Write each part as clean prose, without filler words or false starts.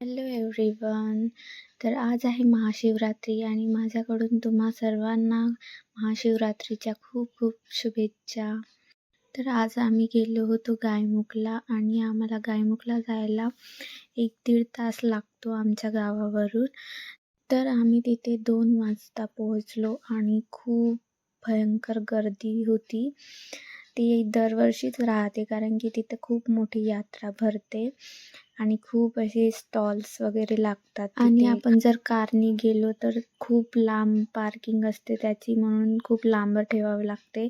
Hello everyone. तर आज आहे महाशिवरात्री आणि माझ्याकडून तुम्हा सर्वांना महाशिवरात्रीच्या खूप खूप शुभेच्छा. तर आज आम्ही गेलो होतो गायमुखला आणि आम्हाला गायमुखला जायला 1-1.5 तास लागतो आमच्या गावावरून. तर आम्ही तिथे 2 वाजता पोहोचलो आणि खूप भयंकर गर्दी होती. ती दरवर्षीच राहते कारण की तिथे खूप मोठी यात्रा भरते आणि खूप असे स्टॉल्स वगैरे लागतात आणि आपण जर कारने गेलो तर खूप लांब पार्किंग असते त्याची, म्हणून खूप लांब ठेवावे लागते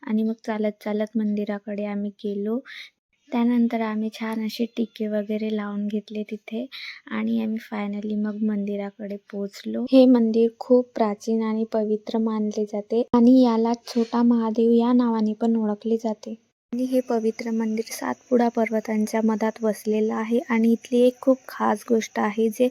आणि मग चालत चालत मंदिराकडे आम्ही गेलो. त्यानंतर आम्ही छान असे टिके वगैरे लावून घेतले तिथे आणि आम्ही फायनली मग मंदिराकडे पोहोचलो. हे मंदिर खूप प्राचीन आणि पवित्र मानले जाते आणि याला छोटा महादेव या नावाने पण ओळखले जाते. आणि हे पवित्र मंदिर सातपुडा पर्वतांच्या मधात वसलेलं आहे आणि इथली एक खूप खास गोष्ट आहे, जे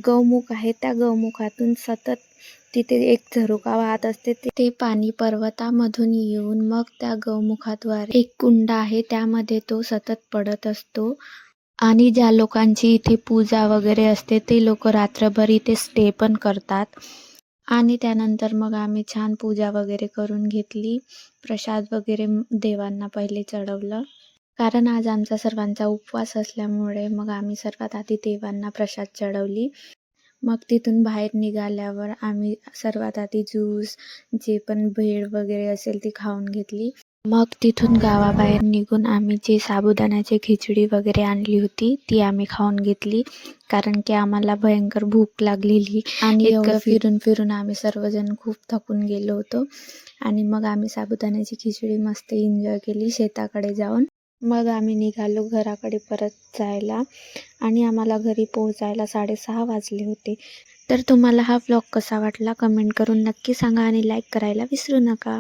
गौमुख आहे त्या गौमुखातून सतत तिथे एक झरोका वाहत असते. ते पाणी पर्वतामधून येऊन मग त्या गौमुखाद्वारे एक कुंड आहे त्यामध्ये तो सतत पडत असतो आणि ज्या लोकांची इथे पूजा वगैरे असते ते लोक रात्रभर इथे स्टे पण करतात. आणि त्यानंतर मग आम्ही छान पूजा वगैरे करून घेतली. प्रसाद वगैरे देवांना पहिले चढवलं, कारण आज आमचा सर्वांचा उपवास असल्यामुळे मग आम्ही सर्वात आधी देवांना प्रसाद चढवली. मग तिथून बाहेर निघाल्यावर आम्ही सर्वात आधी ज्यूस, जे पण भेळ वगैरे असेल ती खाऊन घेतली. मग तिथून गावाबाहेर निघून आम्ही जे साबुदाण्याची खिचडी वगैरे आणली होती ती आम्ही खाऊन घेतली, कारण की आम्हाला भयंकर भूक लागलेली आणि एवढं फिरून फिरून आम्ही सर्वजण खूप थकून गेलो होतो. आणि मग आम्ही साबुदाण्याची खिचडी मस्त एन्जॉय केली शेताकडे जाऊन. मग आम्ही निघालो घराकडे परत जायला आणि आम्हाला घरी पोहोचायला 6:30 वाजले होते. तर तुम्हाला हा व्लॉग कसा वाटला कमेंट करून नक्की सांगा आणि लाईक करायला विसरू नका.